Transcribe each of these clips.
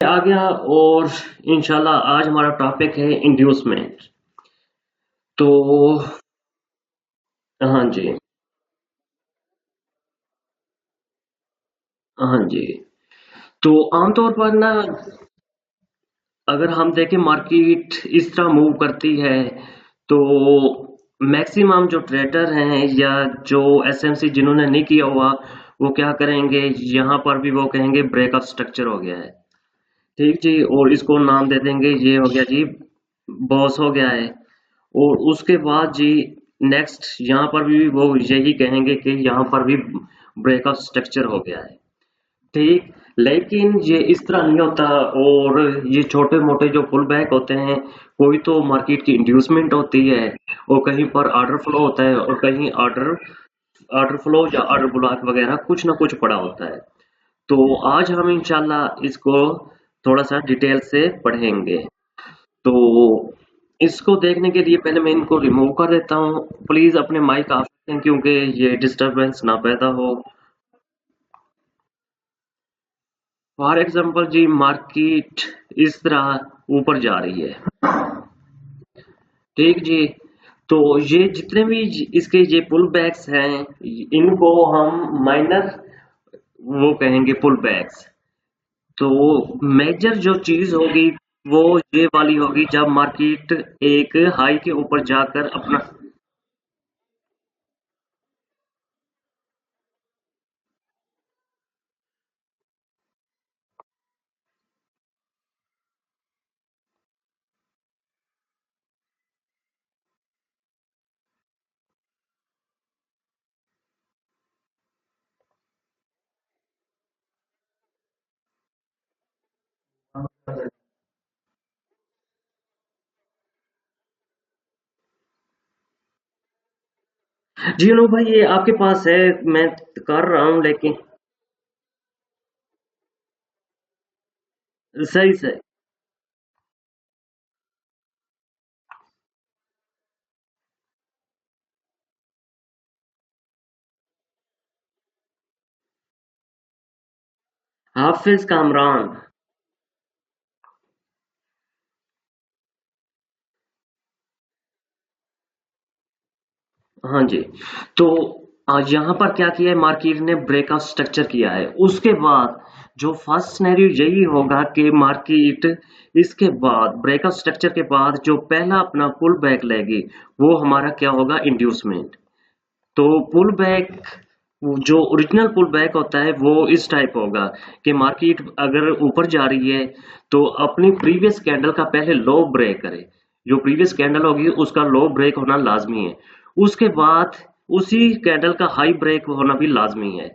आ गया। और इंशाल्लाह आज हमारा टॉपिक है इंड्यूसमेंट। तो हाँ जी, हाँ जी। तो आमतौर पर ना, अगर हम देखें मार्केट इस तरह मूव करती है, तो मैक्सिमम जो ट्रेडर हैं या जो एसएमसी जिन्होंने नहीं किया हुआ, वो क्या करेंगे, यहाँ पर भी वो कहेंगे ब्रेकअप स्ट्रक्चर हो गया है। ठीक जी, और इसको नाम दे देंगे, ये हो गया जी, बॉस हो गया है। और उसके बाद जी नेक्स्ट यहाँ पर भी वो यही कहेंगे कि यहाँ पर भी ब्रेकअप स्ट्रक्चर हो गया है। ठीक, लेकिन ये इस तरह नहीं होता। और ये छोटे मोटे जो पुल बैक होते हैं, कोई तो मार्केट की इंड्यूसमेंट होती है, और कहीं पर ऑर्डर फ्लो होता है, और कहीं ऑर्डर ऑर्डर फ्लो या ऑर्डर ब्लॉक वगैरह कुछ ना कुछ पड़ा होता है। तो आज हम इंशाल्लाह इसको थोड़ा सा डिटेल से पढ़ेंगे। तो इसको देखने के लिए पहले मैं इनको रिमूव कर देता हूँ। प्लीज अपने माइक ऑफ रखें क्योंकि ये डिस्टरबेंस ना पैदा हो। फॉर एग्जांपल जी, मार्केट इस तरह ऊपर जा रही है। ठीक जी। तो ये जितने भी इसके ये पुल बैक्स हैं, इनको हम माइनर वो कहेंगे पुल बैक्स। तो मेजर जो चीज होगी वो ये वाली होगी, जब मार्केट एक हाई के ऊपर जाकर अपना। जी अनु भाई, ये आपके पास है, मैं कर रहा हूँ लेकिन सही से। हाफिज कामरान। हाँ जी। तो आज यहाँ पर क्या किया है, मार्केट ने ब्रेकआउट स्ट्रक्चर किया है। उसके बाद जो फर्स्ट सिनेरियो यही होगा कि मार्केट इसके बाद ब्रेकआउट स्ट्रक्चर के बाद जो पहला अपना पुल बैक लेगी, वो हमारा क्या होगा, इंड्यूसमेंट। तो पुल बैक, जो ओरिजिनल पुल बैक होता है वो इस टाइप होगा कि मार्केट अगर ऊपर जा रही है तो अपनी प्रीवियस कैंडल का पहले लो ब्रेक करे। जो प्रीवियस कैंडल होगी उसका लो ब्रेक होना लाजमी है। उसके बाद उसी कैंडल का हाई ब्रेक होना भी लाजमी है।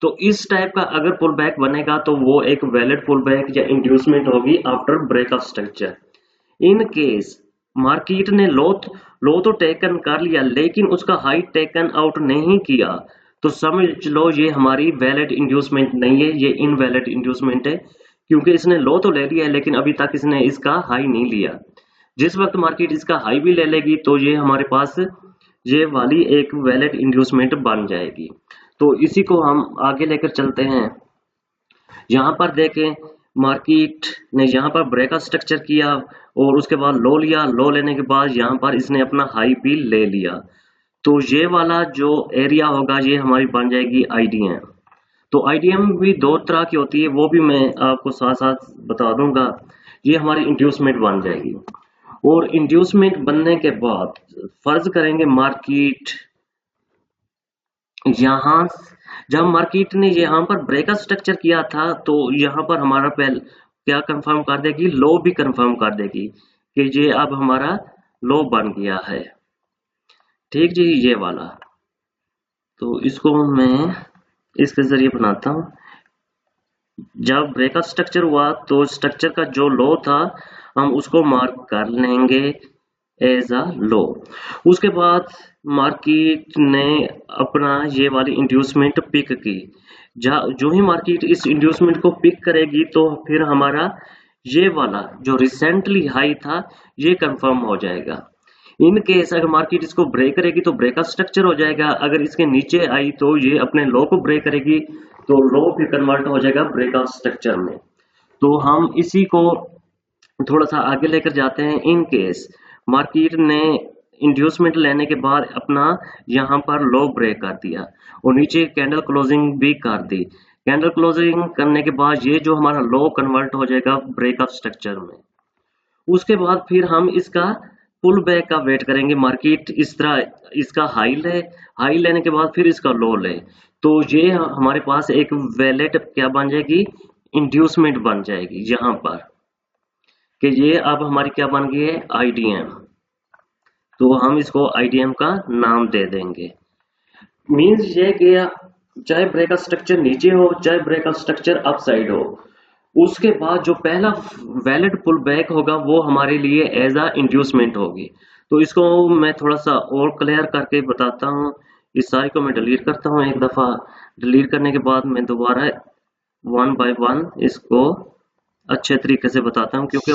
तो इस टाइप का अगर पुल बैक बनेगा तो वो एक वैलिड पुल बैक या इंड्यूसमेंट होगी after break of structure. In case market ने लो तो टेकन कर लिया लेकिन उसका हाई टेकन आउट नहीं किया, तो समझ लो ये हमारी वैलिड इंड्यूसमेंट नहीं है, ये इनवैलिड इंड्यूसमेंट है। क्योंकि इसने लो तो ले लिया है लेकिन अभी तक इसने इसका हाई नहीं लिया। जिस वक्त मार्केट इसका हाई भी ले लेगी तो ये हमारे पास ये वाली एक वैलिड इंड्यूसमेंट बन जाएगी। तो इसी को हम आगे लेकर चलते हैं। यहाँ पर देखें, मार्केट ने यहाँ पर ब्रेकआउट स्ट्रक्चर किया और उसके बाद लो लिया। लो लेने के बाद यहाँ पर इसने अपना हाई भी ले लिया। तो ये वाला जो एरिया होगा ये हमारी बन जाएगी आईडीएम। तो आईडीएम भी दो तरह की होती है, वो भी मैं आपको साथ साथ बता दूंगा। ये हमारी इंड्यूसमेंट बन जाएगी। और इंड्यूसमेंट बनने के बाद फर्ज करेंगे मार्केट यहाँ, जब मार्केट ने यहाँ पर ब्रेकआउट स्ट्रक्चर किया था तो यहाँ पर हमारा पहले क्या कंफर्म कर देगी, लो भी कंफर्म कर देगी कि ये अब हमारा लो बन गया है। ठीक जी, ये वाला। तो इसको मैं इसके जरिए बनाता हूँ। जब ब्रेकआउट स्ट्रक्चर हुआ तो स्ट्रक्चर का जो लो था हम उसको मार्क कर लेंगे एज अ लो। उसके बाद मार्केट ने अपना ये वाली इंड्यूसमेंट पिक की। जो ही मार्केट इस इंड्यूसमेंट को पिक करेगी तो फिर हमारा ये वाला जो रिसेंटली हाई था ये कंफर्म हो जाएगा। इन केस अगर मार्केट इसको ब्रेक करेगी तो ब्रेकआउट स्ट्रक्चर हो जाएगा। अगर इसके नीचे आई तो ये अपने लो को ब्रेक करेगी तो लो फिर कन्वर्ट हो जाएगा ब्रेकआउट स्ट्रक्चर में। तो हम इसी को थोड़ा सा आगे लेकर जाते हैं। इन केस मार्केट ने इंड्यूसमेंट लेने के बाद अपना यहाँ पर लो ब्रेक कर दिया और नीचे कैंडल क्लोजिंग भी कर दी। कैंडल क्लोजिंग करने के बाद ये जो हमारा लो कन्वर्ट हो जाएगा ब्रेकअप स्ट्रक्चर में। उसके बाद फिर हम इसका पुल बैक का वेट करेंगे। मार्केट इस तरह इसका हाई ले, हाई लेने के बाद फिर इसका लो ले, तो ये हमारे पास एक वैलिड क्या बन जाएगी, इंड्यूसमेंट बन जाएगी यहाँ पर कि ये अब हमारी क्या बन गई है, आईडीएम। तो हम इसको आईडीएम का नाम दे देंगे। मीन्स ये कि चाहे ब्रेकअप स्ट्रक्चर नीचे हो चाहे ब्रेकअप स्ट्रक्चर अपसाइड हो, उसके बाद जो पहला वैलिड पुल बैक होगा वो हमारे लिए एज अ इंड्यूसमेंट होगी। तो इसको मैं थोड़ा सा और क्लियर करके बताता हूँ। इस सारी को मैं डिलीट करता हूँ एक दफा। डिलीट करने के बाद मैं दोबारा वन बाय वन इसको अच्छे तरीके से बताता हूँ, क्योंकि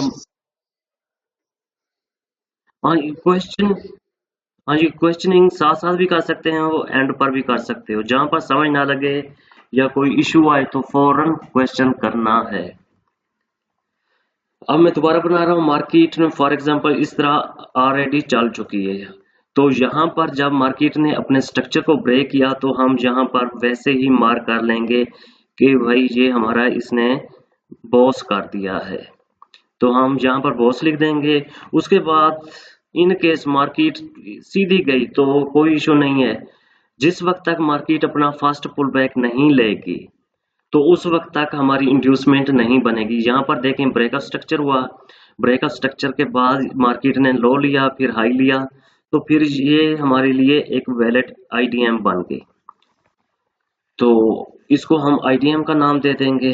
क्वेश्चन, हाँ जी, क्वेश्चनिंग साथ साथ भी कर सकते हैं, वो एंड पर भी कर सकते हो। जहां पर समझ ना लगे या कोई इशू आए तो फौरन क्वेश्चन करना है। अब मैं दोबारा बना रहा हूँ। मार्केट में फॉर एग्जांपल इस तरह ऑलरेडी चल चुकी है, तो यहाँ पर जब मार्केट ने अपने स्ट्रक्चर को ब्रेक किया तो हम यहाँ पर वैसे ही मार्क कर लेंगे कि भाई ये हमारा इसने बॉस कर दिया है, तो हम यहाँ पर बॉस लिख देंगे। उसके बाद इन केस मार्केट सीधी गई तो कोई इशू नहीं है। जिस वक्त तक मार्केट अपना फर्स्ट पुल बैक नहीं लेगी तो उस वक्त तक हमारी इंड्यूसमेंट नहीं बनेगी। यहाँ पर देखें ब्रेकअप स्ट्रक्चर हुआ, ब्रेकअप स्ट्रक्चर के बाद मार्केट ने लो लिया फिर हाई लिया, तो फिर ये हमारे लिए एक वैलिड आईडीएम बन गई। तो इसको हम आईडीएम का नाम दे देंगे।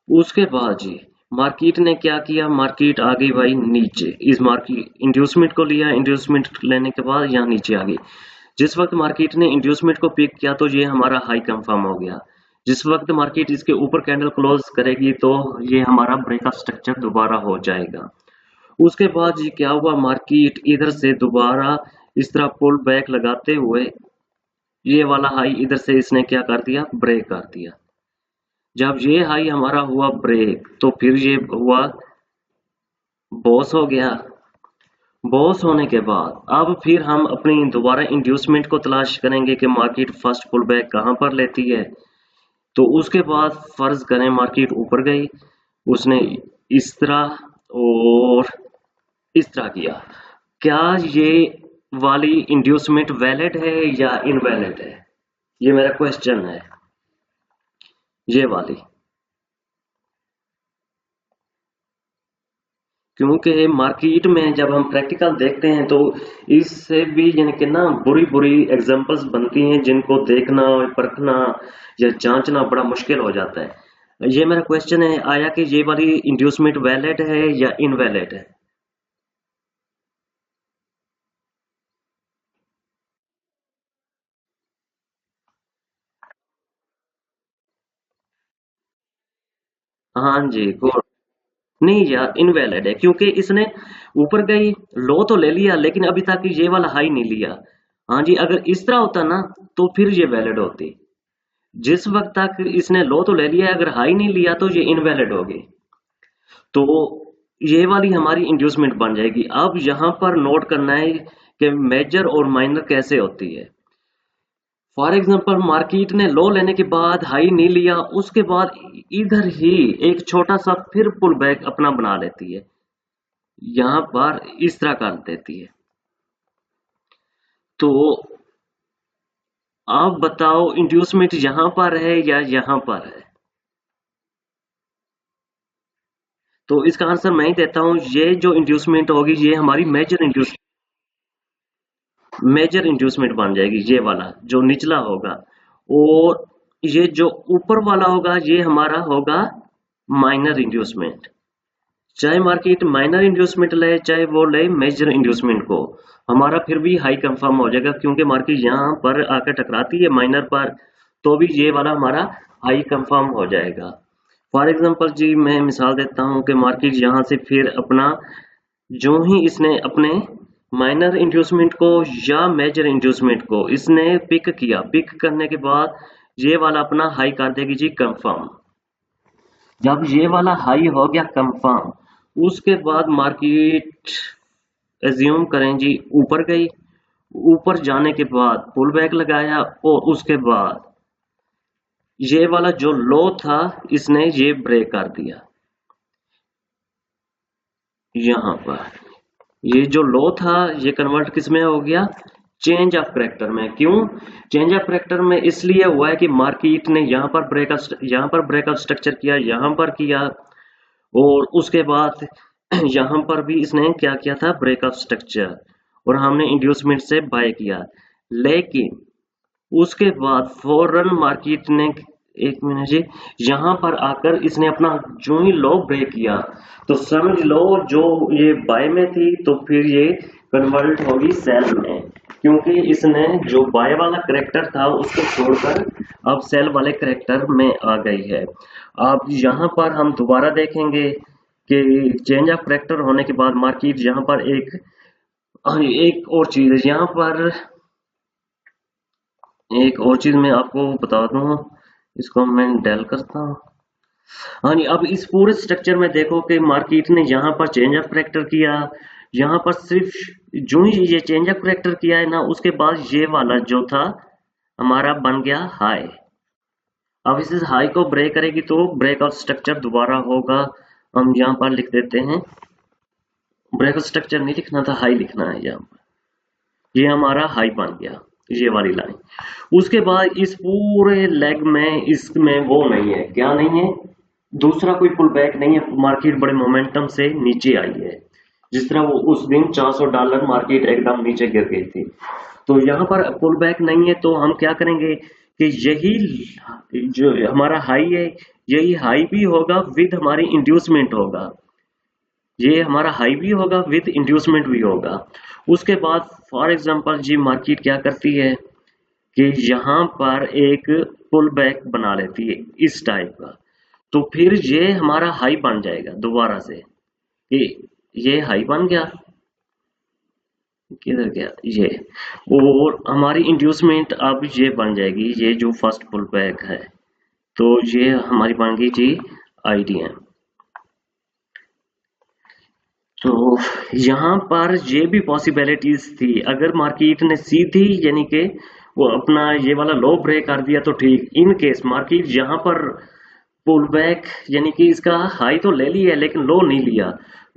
उसके बाद जी मार्केट ने क्या किया, मार्केट आ गई भाई नीचे। इस मार्केट इंड्यूसमेंट को लिया, इंड्यूसमेंट लेने के बाद यहाँ नीचे आ गई। जिस वक्त मार्केट ने इंड्यूसमेंट को पिक किया तो ये हमारा हाई कंफर्म हो गया। जिस वक्त मार्केट इसके ऊपर कैंडल क्लोज करेगी तो ये हमारा ब्रेकअप स्ट्रक्चर दोबारा हो जाएगा। उसके बाद जी क्या हुआ, मार्केट इधर से दोबारा इस तरह पुल बैक लगाते हुए ये वाला हाई इधर से इसने क्या कर दिया, ब्रेक कर दिया। जब ये हाई हमारा हुआ ब्रेक तो फिर ये हुआ बॉस हो गया। बॉस होने के बाद अब फिर हम अपनी दोबारा इंड्यूसमेंट को तलाश करेंगे कि मार्केट फर्स्ट पुल बैक कहाँ पर लेती है। तो उसके बाद फर्ज करें मार्केट ऊपर गई, उसने इस तरह और इस तरह किया, क्या ये वाली इंड्यूसमेंट वैलिड है या इनवैलिड है, ये मेरा क्वेश्चन है। ये वाली, क्योंकि मार्केट में जब हम प्रैक्टिकल देखते हैं तो इससे भी यानी कि ना बुरी बुरी एग्जांपल्स बनती हैं जिनको देखना परखना या जांचना बड़ा मुश्किल हो जाता है। ये मेरा क्वेश्चन है, आया कि ये वाली इंड्यूसमेंट वैलिड है या इनवैलिड है। हाँ जी, गुड। नहीं यार, इनवैलिड है, क्योंकि इसने ऊपर गई लो तो ले लिया लेकिन अभी तक ये वाला हाई नहीं लिया। हाँ जी, अगर इस तरह होता ना तो फिर ये वैलिड होती। जिस वक्त तक इसने लो तो ले लिया, अगर हाई नहीं लिया तो ये इनवैलिड होगी। तो ये वाली हमारी इंड्यूसमेंट बन जाएगी। अब यहाँ पर नोट करना है कि मेजर और माइनर कैसे होती है। फॉर एग्जांपल मार्केट ने लो लेने के बाद हाई नहीं लिया, उसके बाद इधर ही एक छोटा सा फिर पुल बैक अपना बना लेती है, यहाँ पर इस तरह कर देती है। तो आप बताओ इंड्यूसमेंट यहाँ पर है या यहाँ पर है। तो इसका आंसर मैं ही देता हूँ। ये जो इंड्यूसमेंट होगी ये हमारी मेजर इंड्यूसमेंट बन जाएगी, ये वाला जो निचला होगा। और ये जो ऊपर वाला होगा ये हमारा होगा माइनर इंड्यूसमेंट। चाहे मार्केट माइनर इंड्यूसमेंट ले चाहे वो ले मेजर इंड्यूसमेंट को, हमारा फिर भी हाई कंफर्म हो जाएगा, क्योंकि मार्केट यहाँ पर आकर टकराती है माइनर पर, तो भी ये वाला हमारा हाई कंफर्म हो जाएगा। फॉर एग्जांपल जी मैं मिसाल देता हूँ कि मार्केट यहाँ से फिर अपना जो ही इसने अपने माइनर इंड्यूसमेंट को या मेजर इंड्यूसमेंट को इसने पिक किया, पिक करने के बाद ये वाला अपना हाई कर देगी जी कंफर्म। जब ये वाला हाई हो गया कंफर्म, उसके बाद मार्केट एज्यूम करें जी ऊपर गई, ऊपर जाने के बाद पुल बैक लगाया और उसके बाद ये वाला जो लो था इसने ये ब्रेक कर दिया। यहाँ पर ये जो लो था ये कन्वर्ट किस में हो गया, चेंज ऑफ करेक्टर में। क्यों चेंज ऑफ करेक्टर में, इसलिए हुआ है कि मार्केट ने यहाँ पर ब्रेकआउट स्ट्रक्चर किया, यहाँ पर किया और उसके बाद यहाँ पर भी इसने क्या किया था, ब्रेकआउट स्ट्रक्चर, और हमने इंड्यूसमेंट से बाय किया। लेकिन उसके बाद फौरन मार्केट ने, एक मिनट जी, यहाँ पर आकर इसने अपना जो ही लो ब्रेक किया तो समझ लो जो ये बाय में थी तो फिर ये कन्वर्ट होगी सेल में, क्योंकि इसने जो बाय वाला करेक्टर था उसको छोड़कर अब सेल वाले करेक्टर में आ गई है। अब यहाँ पर हम दोबारा देखेंगे कि चेंज ऑफ करेक्टर होने के बाद मार्केट यहाँ पर एक और चीज यहाँ पर, एक और चीज मैं आपको बता दूं, इसको मैं डेल करता हूँ। हाँ जी, अब इस पूरे स्ट्रक्चर में देखो कि मार्केट ने यहाँ पर चेंज ऑफ करेक्टर किया, यहाँ पर सिर्फ जो ही ये चेंज ऑफ करेक्टर किया है ना, उसके बाद ये वाला जो था हमारा बन गया हाई। अब इस हाई को ब्रेक करेगी तो ब्रेकआउट स्ट्रक्चर दोबारा होगा। हम यहाँ पर लिख देते हैं, ब्रेकआउट स्ट्रक्चर नहीं लिखना था, हाई लिखना है यहाँ पर। ये हमारा हाई बन गया, ये वाली लाइन। उसके बाद इस पूरे लेग में इसमें वो नहीं है, क्या नहीं है, दूसरा कोई पुल बैक नहीं है। मार्केट बड़े मोमेंटम से नीचे आई है, जिस तरह वो उस दिन $400 मार्केट एकदम नीचे गिर गई थी। तो यहाँ पर पुल बैक नहीं है, तो हम क्या करेंगे कि यही जो हमारा हाई है, यही हाई भी होगा विद हमारी इंड्यूसमेंट होगा, ये हमारा हाई भी होगा विद इंड्यूसमेंट भी होगा। उसके बाद फॉर एग्जांपल जी मार्केट क्या करती है कि यहाँ पर एक पुल बैक बना लेती है इस टाइप का, तो फिर ये हमारा हाई बन जाएगा दोबारा से, ये हाई बन गया, किधर गया ये, और हमारी इंड्यूसमेंट अब ये बन जाएगी, ये जो फर्स्ट पुल बैक है तो ये हमारी बन गई जी आईडीएम। तो यहाँ पर ये भी पॉसिबिलिटीज थी, अगर मार्केट ने सीधी यानी कि वो अपना ये वाला लो ब्रेक कर दिया तो ठीक, इन केस मार्केट यहाँ पर पुल बैक यानी कि इसका हाई तो ले लिया लेकिन लो नहीं लिया,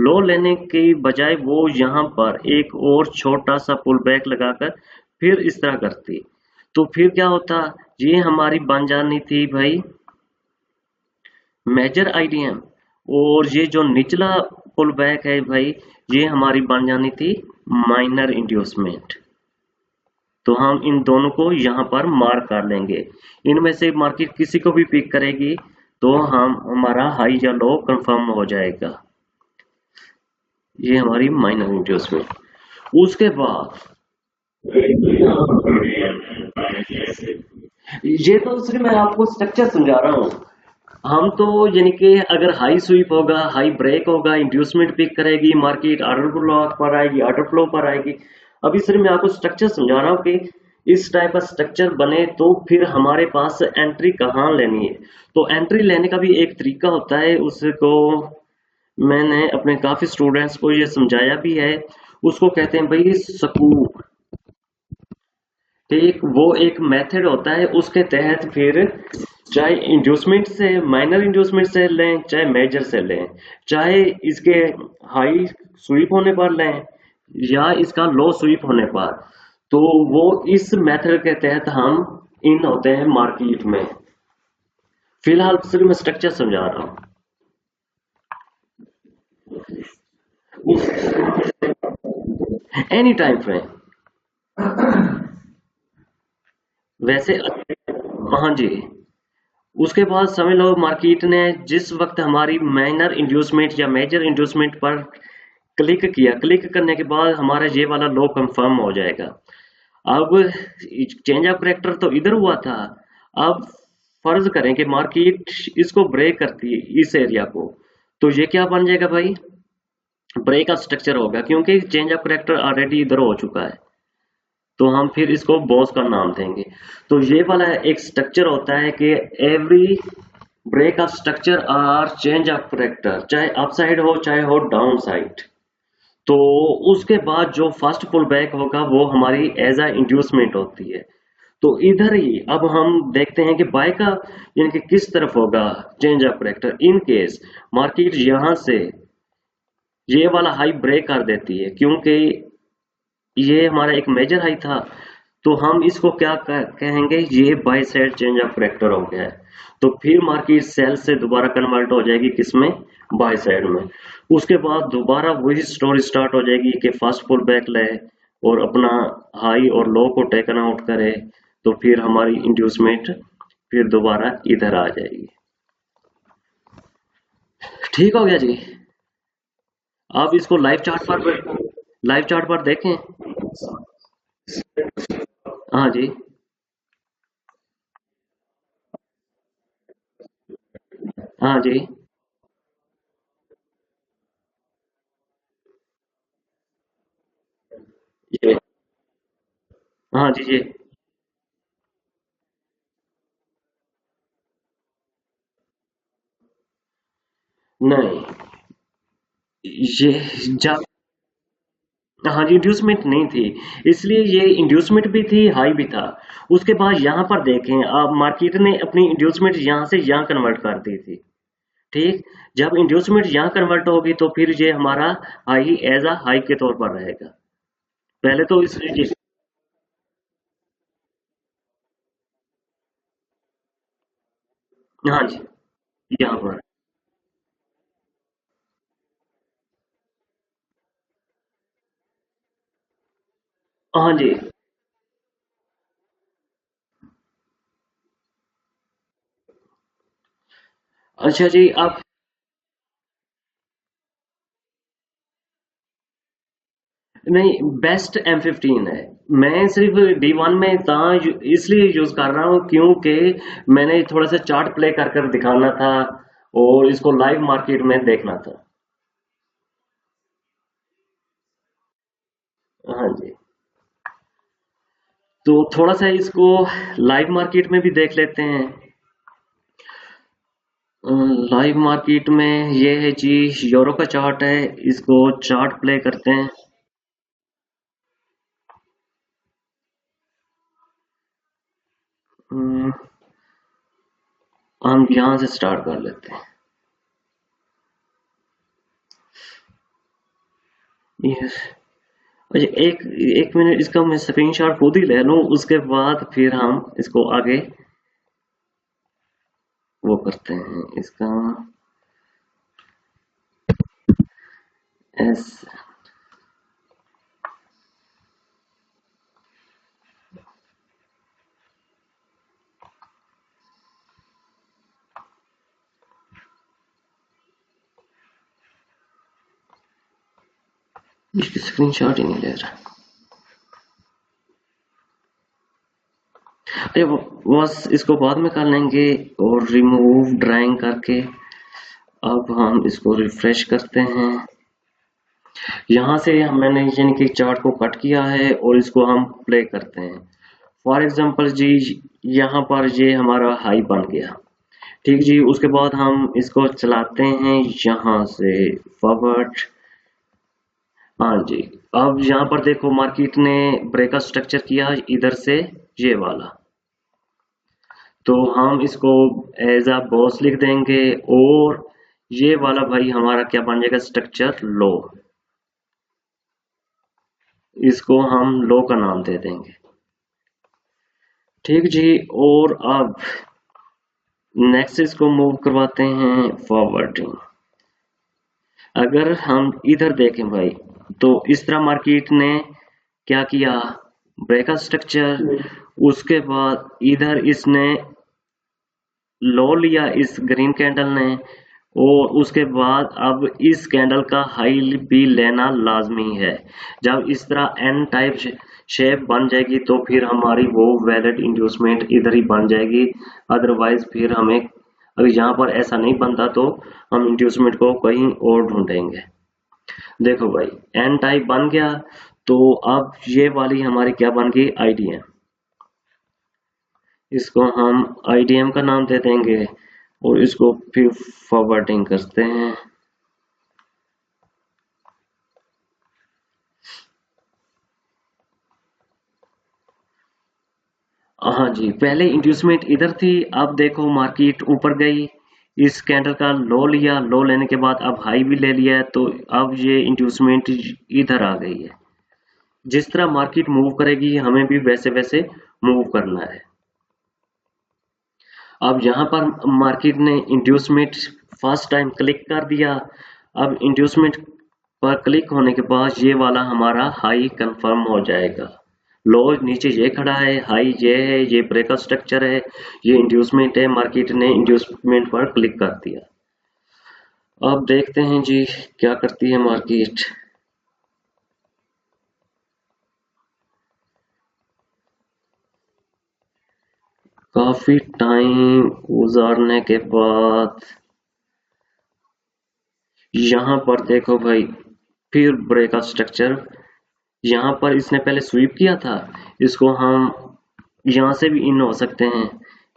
लो लेने के बजाय वो यहाँ पर एक और छोटा सा पुल बैक लगाकर फिर इस तरह करती, तो फिर क्या होता, ये हमारी बन जानी थी भाई मेजर आईडीएम, और ये जो निचला पुल बैक है भाई ये हमारी बन जानी थी माइनर इंड्यूसमेंट। तो हम इन दोनों को यहाँ पर मार्क कर लेंगे, इनमें से मार्केट किसी को भी पिक करेगी तो हम हमारा हाई या लो कंफर्म हो जाएगा। ये हमारी माइनर इंड्यूसमेंट। उसके बाद ये तो सिर्फ मैं आपको स्ट्रक्चर समझा रहा हूँ, हम तो यानी कि अगर हाई स्वीप होगा, हाई ब्रेक होगा, इंड्यूसमेंट पिक करेगी, मार्केट ऑर्डर ब्लॉक पर आएगी, ऑर्डर फ्लो पर आएगी। अभी सिर्फ मैं आपको स्ट्रक्चर समझा रहा हूँ कि इस टाइप का स्ट्रक्चर बने तो फिर हमारे पास एंट्री कहाँ लेनी है। तो एंट्री लेने का भी एक तरीका होता है, उसको मैंने अपने काफी स्टूडेंट्स को ये समझाया भी है, उसको कहते हैं भाई स्कूप। वो एक मेथड होता है, उसके तहत फिर चाहे इंड्यूसमेंट से, माइनर इंड्यूसमेंट से लें चाहे मेजर से लें, चाहे इसके हाई स्वीप होने पर लें या इसका लो स्वीप होने पर, तो वो इस मेथड के तहत हम इन होते हैं मार्केट में। फिलहाल सिर्फ मैं स्ट्रक्चर समझा रहा हूं। एनी टाइम फ्रेम वैसे, हाँ जी। उसके बाद समझ लो मार्केट ने जिस वक्त हमारी माइनर इंड्यूसमेंट या मेजर इंड्यूसमेंट पर क्लिक किया, क्लिक करने के बाद हमारा ये वाला लो कंफर्म हो जाएगा। अब चेंज ऑफ करेक्टर तो इधर हुआ था, अब फर्ज करें कि मार्केट इसको ब्रेक करती है इस एरिया को, तो ये क्या बन जाएगा भाई, ब्रेक का स्ट्रक्चर होगा, क्योंकि चेंज ऑफ करेक्टर ऑलरेडी इधर हो चुका है, तो हम फिर इसको बॉस का नाम देंगे। तो ये वाला एक स्ट्रक्चर होता है कि एवरी ब्रेक ऑफ स्ट्रक्चर और चेंज ऑफ करेक्टर, चाहे अपसाइड हो चाहे हो डाउन साइड। तो उसके बाद जो फर्स्ट पुल बैक होगा वो हमारी एज अ इंड्यूसमेंट होती है। तो इधर ही अब हम देखते हैं कि बाय का यानी कि किस तरफ होगा change of character. In case market यहां से ये वाला हाई ब्रेक कर देती है, क्योंकि ये हमारा एक मेजर हाई था, तो हम इसको क्या कहेंगे, ये by side change of character हो गया है। तो फिर मार्केट सेल से दोबारा कन्वर्ट हो जाएगी किसमें, बाय साइड में। उसके बाद दोबारा वही स्टोरी स्टार्ट हो जाएगी कि फर्स्ट पुल बैक ले और अपना हाई और लो को टेकन आउट करे, तो फिर हमारी इंड्यूसमेंट फिर दोबारा इधर आ जाएगी। ठीक हो गया जी। आप इसको लाइव चार्ट पर देखें। हाँ जी। हाँ जी। ये हाँ जी जी। नहीं, ये जब हाँ जी इंड्यूसमेंट नहीं थी, इसलिए ये इंड्यूसमेंट भी थी, हाई भी था। उसके बाद यहाँ पर देखें अब मार्केट ने अपनी इंड्यूसमेंट यहाँ से यहाँ कन्वर्ट कर दी थी। ठीक, जब इंड्यूसमेंट यहाँ कन्वर्ट होगी तो फिर ये हमारा हाई एज अ हाई के तौर पर रहेगा। पहले तो हाँ जी, यहाँ पर हाँ जी। अच्छा जी, आप नहीं, बेस्ट M15 है। मैं सिर्फ D1 में इसलिए यूज कर रहा हूँ क्योंकि मैंने थोड़ा सा चार्ट प्ले कर कर दिखाना था और इसको लाइव मार्केट में देखना था। हाँ जी, तो थोड़ा सा इसको लाइव मार्केट में भी देख लेते हैं। लाइव मार्केट में ये है जी, यूरो का चार्ट है, इसको चार्ट प्ले करते हैं। अम, हम यहाँ से स्टार्ट कर लेते हैं। ये अच्छा, एक एक मिनट, इसका मैं स्क्रीनशॉट खुद ही ले लूं, उसके बाद फिर हम इसको आगे वो करते हैं इसका एस। इसकी स्क्रीनशॉट ही नहीं ले रहा। अरे बस इसको बाद में कर लेंगे, और रिमूव ड्राइंग करके अब हम इसको रिफ्रेश करते हैं। यहाँ से मैंने यानी कि चार्ट को कट किया है और इसको हम प्ले करते हैं। फॉर एग्जांपल जी, यहाँ पर ये हमारा हाई बन गया। ठीक जी, उसके बाद हम इसको चलाते हैं यहाँ से फॉरवर्ड। हाँ जी, अब यहाँ पर देखो मार्केट ने ब्रेकआउट स्ट्रक्चर किया इधर से, ये वाला। तो हम इसको एज अ बॉस लिख देंगे, और ये वाला भाई हमारा क्या बन जाएगा, स्ट्रक्चर लो। इसको हम लो का नाम दे देंगे। ठीक जी, और अब नेक्स्ट इसको मूव करवाते हैं फॉरवर्डिंग। अगर हम इधर देखें भाई, तो इस तरह मार्केट ने क्या किया, ब्रेकआउट स्ट्रक्चर, उसके बाद इधर इसने लो लिया इस ग्रीन कैंडल ने, और उसके बाद अब इस कैंडल का हाई भी लेना लाजमी है। जब इस तरह एन टाइप शेप बन जाएगी तो फिर हमारी वो वैलिड इंड्यूसमेंट इधर ही बन जाएगी। अदरवाइज फिर हमें, अगर यहाँ पर ऐसा नहीं बनता तो हम इंड्यूसमेंट को कहीं और ढूंढेंगे। देखो भाई, एन टाइप बन गया, तो अब ये वाली हमारी क्या बन गई, आईडीएम। इसको हम आईडीएम का नाम दे देंगे। और इसको फिर फॉरवर्डिंग करते हैं। हाँ जी, पहले इंड्यूसमेंट इधर थी, अब देखो मार्केट ऊपर गई, इस कैंडल का लो लिया, लो लेने के बाद अब हाई भी ले लिया है, तो अब ये इंड्यूसमेंट इधर आ गई है। जिस तरह मार्केट मूव करेगी हमें भी वैसे वैसे मूव करना है। अब यहाँ पर मार्केट ने इंड्यूसमेंट फर्स्ट टाइम क्लिक कर दिया। अब इंड्यूसमेंट पर क्लिक होने के बाद ये वाला हमारा हाई कंफर्म हो जाएगा। लो नीचे ये खड़ा है, हाई ये है, ये ब्रेकआउट स्ट्रक्चर है, ये इंड्यूसमेंट है, मार्केट ने इंड्यूसमेंट पर क्लिक कर दिया। अब देखते हैं जी क्या करती है मार्केट। काफी टाइम गुजारने के बाद यहाँ पर देखो भाई, फिर ब्रेकआउट स्ट्रक्चर। यहाँ पर इसने पहले स्वीप किया था, इसको हम यहाँ से भी इन हो सकते हैं।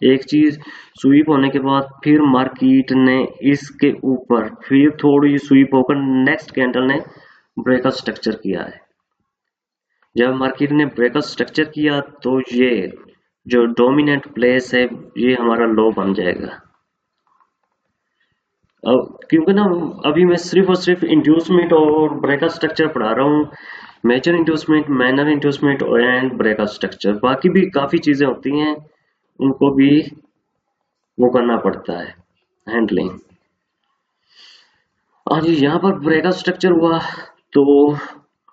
एक चीज, स्वीप होने के बाद फिर मार्केट ने इसके ऊपर फिर थोड़ी स्वीप होकर नेक्स्ट कैंडल ने ब्रेकआउट स्ट्रक्चर किया है। जब मार्केट ने ब्रेकआउट स्ट्रक्चर किया तो ये जो डोमिनेंट प्लेस है ये हमारा लो बन जाएगा। अब क्योंकि ना अभी मैं सिर्फ और सिर्फ इंड्यूसमेंट और ब्रेकआउट स्ट्रक्चर पढ़ा रहा हूँ, major inducement, minor inducement and breakout structure, बाकी भी काफी चीजें होती हैं, उनको भी वो करना पड़ता है, हैंडलिंग। हाँ जी, यहाँ पर ब्रेकआउट स्ट्रक्चर हुआ तो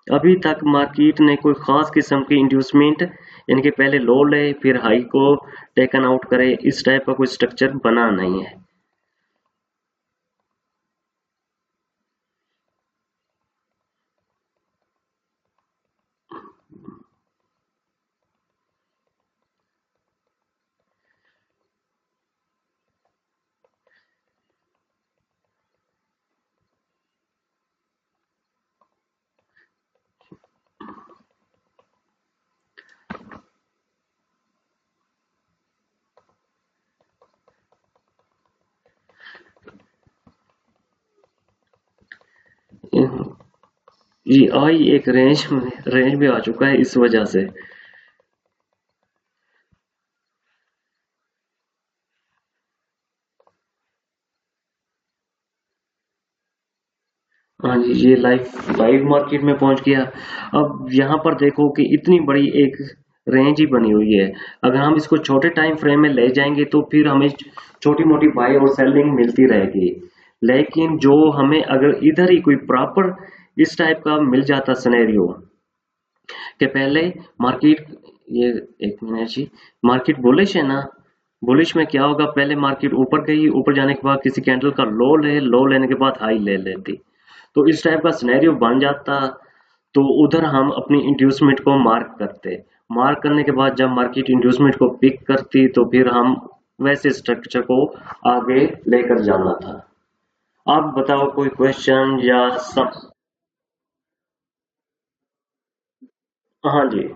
अभी तक मार्केट ने कोई खास किस्म की इंड्यूसमेंट, इनके पहले लो ले फिर हाई को टेकन आउट करे, इस टाइप का कोई स्ट्रक्चर बना नहीं है। ये आई एक रेंज में आ चुका है इस वजह से। हाँ जी, ये लाइव लाइव मार्केट में पहुंच गया। अब यहाँ पर देखो कि इतनी बड़ी एक रेंज ही बनी हुई है, अगर हम इसको छोटे टाइम फ्रेम में ले जाएंगे तो फिर हमें छोटी मोटी बाई और सेलिंग मिलती रहेगी। लेकिन जो हमें अगर इधर ही कोई प्रॉपर इस टाइप का मिल जाता सिनेरियो कि पहले मार्केट, ये एक मिनट जी, मार्केट बुलिश है ना, बुलिश में क्या होगा, पहले मार्केट ऊपर गई, ऊपर जाने के बाद किसी कैंडल का लो ले, लो लेने के बाद हाई ले लेती, तो इस टाइप का सिनेरियो बन जाता। तो उधर हम अपनी इंड्यूसमेंट को मार्क करते, मार्क करने के बाद जब मार्केट इंड्यूसमेंट को पिक करती तो फिर हम वैसे स्ट्रक्चर को आगे लेकर जाना था। आप बताओ कोई क्वेश्चन या सब। हाँ जी।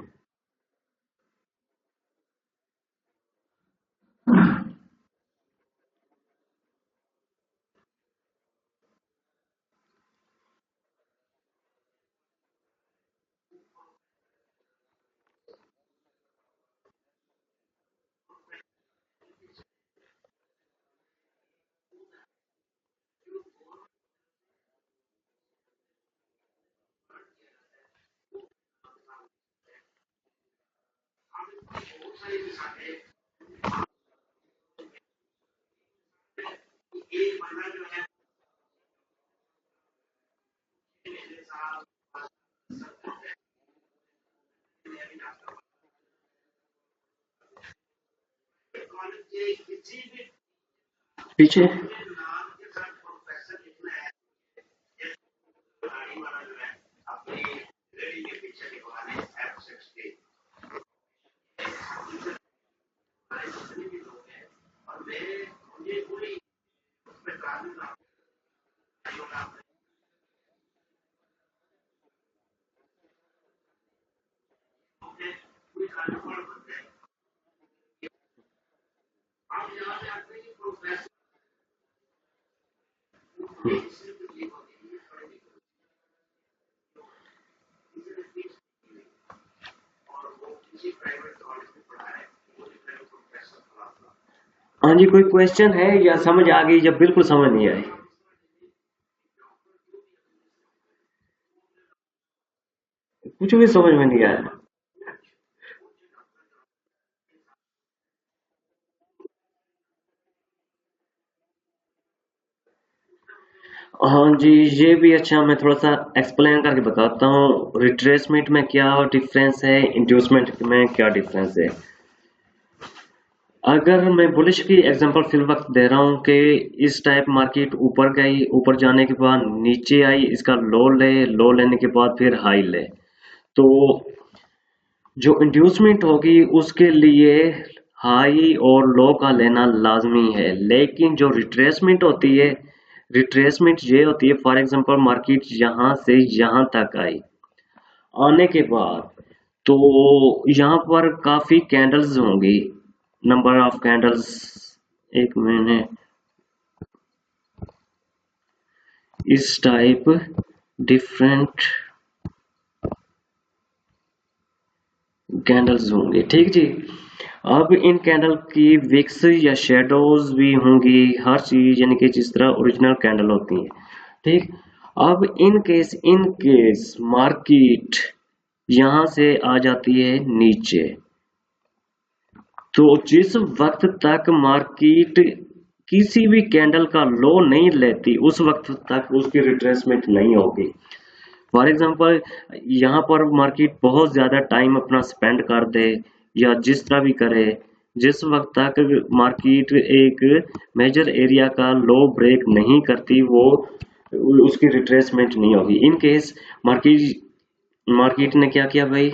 पीछे हाँ जी, कोई क्वेश्चन है या समझ आ गई, जब बिल्कुल समझ नहीं आई? कुछ भी समझ में नहीं आया। हाँ जी, ये भी अच्छा, मैं थोड़ा सा एक्सप्लेन करके बताता हूँ रिट्रेसमेंट में क्या डिफरेंस है, इंड्यूसमेंट में क्या डिफरेंस है। अगर मैं बुलिश की एग्जांपल फिल वक्त दे रहा हूँ कि इस टाइप मार्केट ऊपर गई, ऊपर जाने के बाद नीचे आई, इसका लो लेने के बाद फिर हाई ले, तो जो इंड्यूसमेंट होगी उसके लिए हाई और लो का लेना लाजमी है। लेकिन जो रिट्रेसमेंट होती है, रिट्रेसमेंट ये होती है, फॉर एग्जांपल मार्केट यहाँ से यहाँ तक आई, आने के बाद तो यहाँ पर काफी कैंडल्स होंगी, नंबर ऑफ कैंडल्स, एक मिनट, इस टाइप डिफरेंट कैंडल्स होंगे, ठीक जी। अब इन कैंडल की विक्स या शेडोज भी होंगी, हर चीज यानी कि जिस तरह ओरिजिनल कैंडल होती है, ठीक। अब इन केस मार्केट यहां से आ जाती है नीचे, तो जिस वक्त तक मार्केट किसी भी कैंडल का लो नहीं लेती उस वक्त तक उसकी रिट्रेसमेंट नहीं होगी। फॉर एग्जांपल यहाँ पर मार्केट बहुत ज्यादा टाइम अपना स्पेंड कर दे या जिस तरह भी करे, जिस वक्त तक मार्केट एक मेजर एरिया का लो ब्रेक नहीं करती, वो उसकी रिट्रेसमेंट नहीं होगी। इन केस मार्केट मार्केट ने क्या किया भाई,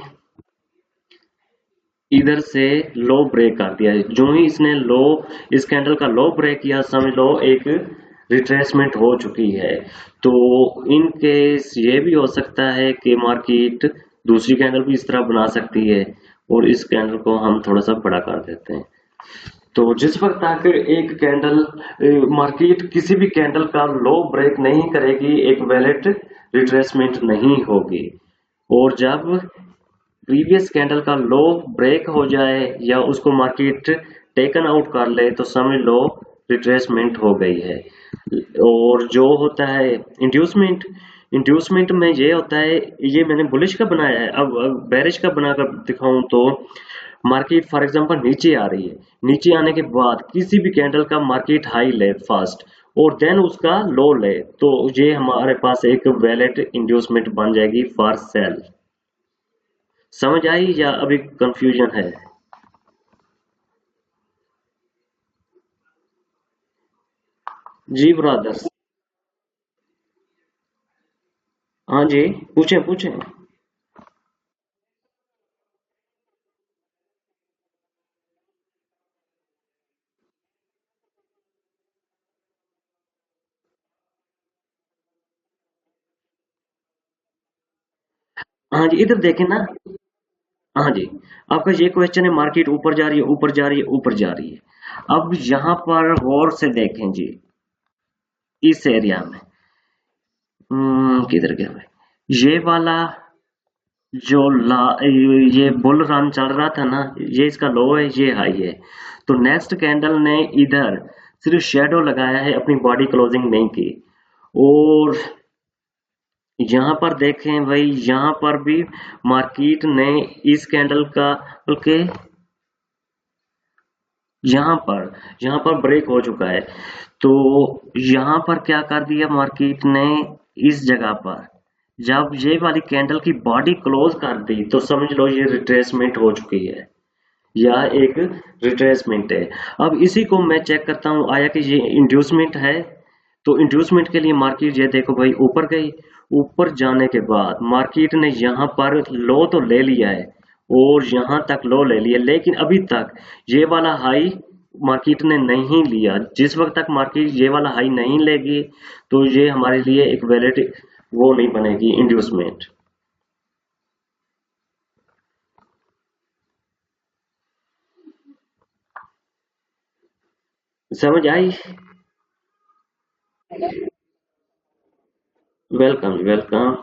इधर से लो ब्रेक कर दिया है, जो ही इसने लो, इस कैंडल का लो ब्रेक किया, समझ लो एक रिट्रेसमेंट हो चुकी है। तो इन केस ये भी हो सकता है कि मार्केट दूसरी कैंडल भी इस तरह बना सकती है और इस कैंडल को हम थोड़ा सा बड़ा कर देते हैं। तो जिस वक्त तक एक कैंडल मार्केट किसी भी कैंडल का लो ब्रेक नहीं करेगी, एक वैलिड रिट्रेसमेंट नहीं होगी। और जब प्रीवियस कैंडल का लो ब्रेक हो जाए या उसको मार्केट टेकन आउट कर ले, तो समझ लो रिट्रेसमेंट हो गई है। और जो होता है इंड्यूसमेंट, इंड्यूसमेंट में ये होता है, ये मैंने बुलिश का बनाया है, अब बेरिश का बनाकर दिखाऊं तो मार्केट फॉर एग्जांपल नीचे आ रही है, नीचे आने के बाद किसी भी कैंडल का मार्केट हाई ले फर्स्ट और देन उसका लो ले, तो ये हमारे पास एक वैलिड इंड्यूसमेंट बन जाएगी फॉर सेल। समझ आई या अभी कंफ्यूजन है? जी ब्रदर्स। हाँ जी, पूछें पूछें। हाँ जी, इधर देखें ना। हाँ जी, आपका ये क्वेश्चन है मार्केट ऊपर जा रही है, ऊपर जा रही है, ऊपर जा रही है। अब यहाँ पर गौर से देखें जी, इस एरिया में किधर गया भाई, ये वाला जो ला, ये बुल रन चल रहा था ना, ये इसका लो है, ये हाई है। तो नेक्स्ट कैंडल ने इधर सिर्फ शेडो लगाया है, अपनी बॉडी क्लोजिंग नहीं की। और यहाँ पर देखें भाई, यहाँ पर भी मार्केट ने इस कैंडल का, बल्कि यहाँ पर यहाँ पर ब्रेक हो चुका है, तो यहाँ पर क्या कर दिया मार्केट ने, इस जगह पर जब ये वाली कैंडल की बॉडी क्लोज कर दी, तो समझ लो ये रिट्रेसमेंट हो चुकी है या एक रिट्रेसमेंट है। अब इसी को मैं चेक करता हूँ, आया कि ये इंड्यूसमेंट है, तो इंड्यूसमेंट के लिए मार्केट ये देखो भाई ऊपर गई, ऊपर जाने के बाद मार्केट ने यहाँ पर लो तो ले लिया है और यहाँ तक लो ले लिया, लेकिन अभी तक ये वाला हाई मार्केट ने नहीं लिया। जिस वक्त तक मार्केट ये वाला हाई नहीं लेगी, तो ये हमारे लिए एक वैलिड वो नहीं बनेगी इंड्यूसमेंट। समझ आई? Welcome welcome.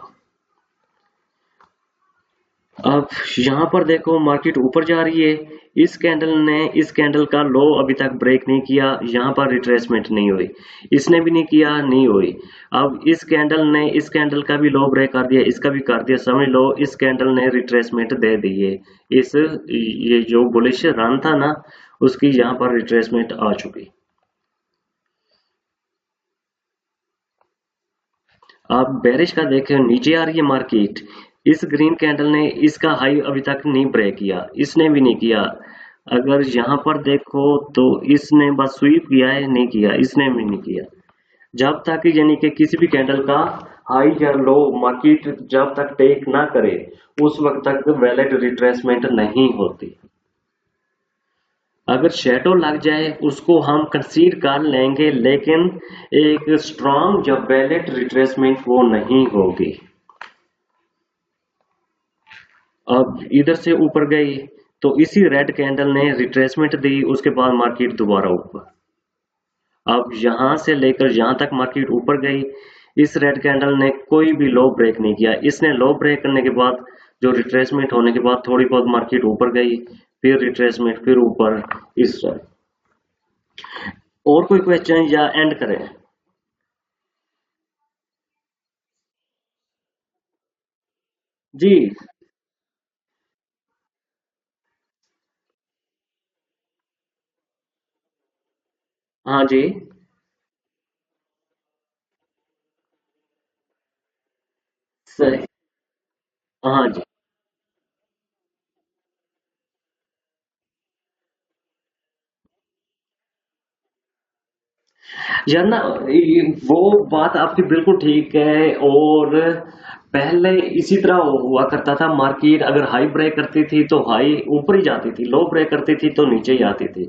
अब यहाँ पर देखो मार्केट ऊपर जा रही है। इस कैंडल का लो अभी तक ब्रेक नहीं किया, यहाँ पर रिट्रेसमेंट नहीं हुई, इसने भी नहीं किया, नहीं हुई। अब इस कैंडल का भी लो ब्रेक कर दिया, इसका भी कर दिया, समझ लो इस कैंडल ने रिट्रेसमेंट दे दी है। इस ये जो बुलिश रन था ना, उसकी यहाँ पर रिट्रेसमेंट आ चुकी। आप बेरिश का देखें, नीचे आ रही है मार्केट। इस ग्रीन कैंडल ने इसका हाई अभी तक नहीं ब्रेक किया, इसने भी नहीं किया। अगर यहाँ पर देखो तो इसने बस स्वीप किया है, नहीं किया, इसने भी नहीं किया। जब तक यानी कि किसी भी कैंडल का हाई या लो मार्केट जब तक टेक ना करे, उस वक्त तक वैलिड रिट्रेसमेंट नहीं होती। अगर शैडो लग जाए उसको हम कंसीड कर लेंगे, लेकिन एक स्ट्रॉन्ग या वैलिड रिट्रेसमेंट वो नहीं होगी। अब इधर से ऊपर गई तो इसी रेड कैंडल ने रिट्रेसमेंट दी, उसके बाद मार्केट दोबारा ऊपर। अब यहां से लेकर यहां तक मार्केट ऊपर गई, इस रेड कैंडल ने कोई भी लो ब्रेक नहीं किया। इसने लो ब्रेक करने के बाद जो रिट्रेसमेंट होने के बाद थोड़ी बहुत मार्केट ऊपर गई, फिर रिट्रेसमेंट, फिर ऊपर, इस तरह। और कोई क्वेश्चन या एंड करें? जी। हाँ जी। सही। हाँ जी। यार ना, वो बात आपकी बिल्कुल ठीक है। और पहले इसी तरह हुआ करता था, मार्केट अगर हाई ब्रेक करती थी तो हाई ऊपर ही जाती थी, लो ब्रेक करती थी तो नीचे ही आती थी।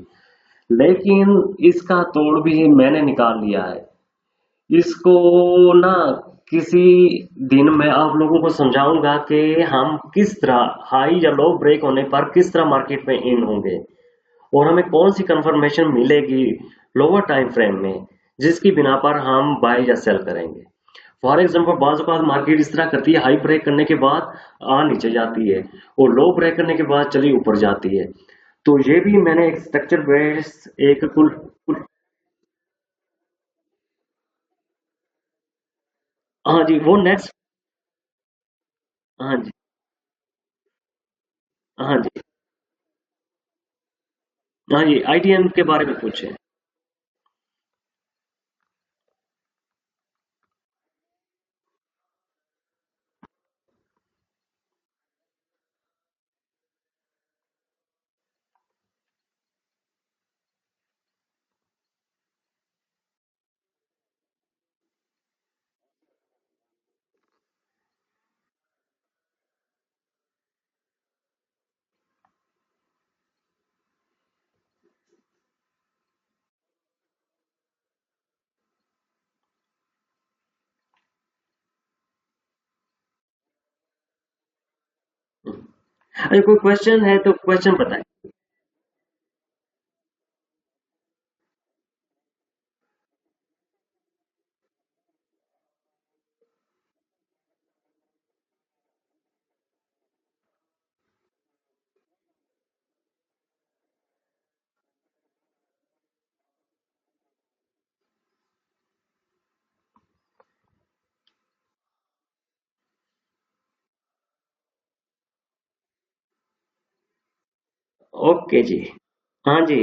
लेकिन इसका तोड़ भी मैंने निकाल लिया है। इसको ना किसी दिन मैं आप लोगों को समझाऊंगा कि हम किस तरह हाई या लो ब्रेक होने पर किस तरह मार्केट में इन होंगे, और हमें कौन सी कंफर्मेशन मिलेगी लोअर टाइम फ्रेम में, जिसकी बिना पर हम बाय या सेल करेंगे। फॉर एग्जाम्पल बाज़ औक़ात मार्केट इस तरह करती है, हाई ब्रेक करने के बाद नीचे जाती है, और लो ब्रेक करने के बाद चली ऊपर जाती है। तो ये भी मैंने एक स्ट्रक्चर बेस एक कुल। हाँ जी, वो नेक्स्ट। हाँ जी। हाँ जी। हाँ जी, आईटीएम के बारे में पूछे। अरे कोई क्वेश्चन है तो क्वेश्चन बताएं। ओके जी। हाँ जी।